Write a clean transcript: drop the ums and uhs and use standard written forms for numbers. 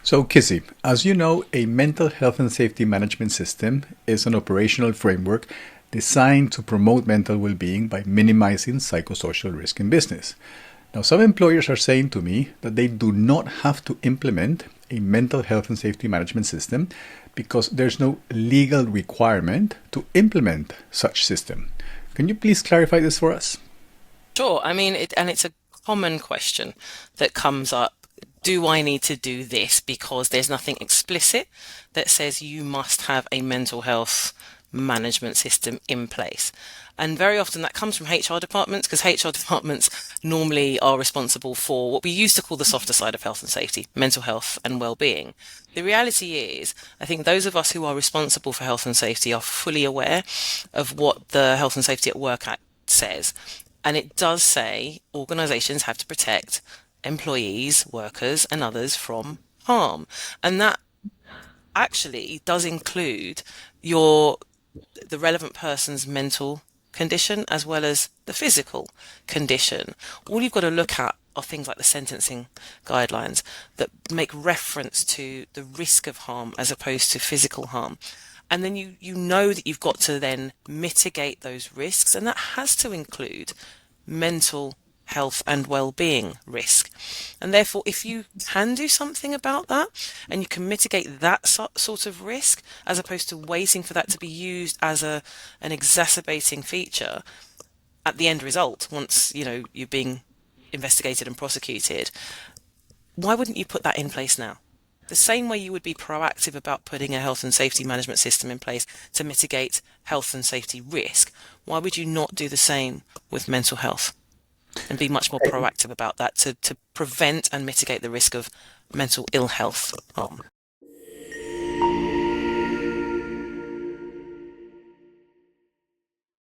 So, Kizzy, as you know, a mental health and safety management system is an operational framework designed to promote mental well being by minimizing psychosocial risk in business. Now, some employers are saying to me that they do not have to implement a mental health and safety management system because there's no legal requirement to implement such system. Can you please clarify this for us? Sure. And it's a common question that comes up. Do I need to do this? Because there's nothing explicit that says you must have a mental health management system in place. And very often that comes from HR departments because HR departments normally are responsible for what we used to call the softer side of health and safety, mental health and well-being. The reality is, I think those of us who are responsible for health and safety are fully aware of what the Health and Safety at Work Act says. And it does say organizations have to protect employees, workers, and others from harm. And that actually does include your the relevant person's mental condition as well as the physical condition. All you've got to look at are things like the sentencing guidelines that make reference to the risk of harm as opposed to physical harm. And then you know that you've got to then mitigate those risks, and that has to include mental health and well-being risk. And therefore, if you can do something about that and you can mitigate that sort of risk, as opposed to waiting for that to be used as an exacerbating feature at the end result, once you're being investigated and prosecuted, why wouldn't you put that in place now? The same way you would be proactive about putting a health and safety management system in place to mitigate health and safety risk, why would you not do the same with mental health and be much more proactive about that to prevent and mitigate the risk of mental ill health harm?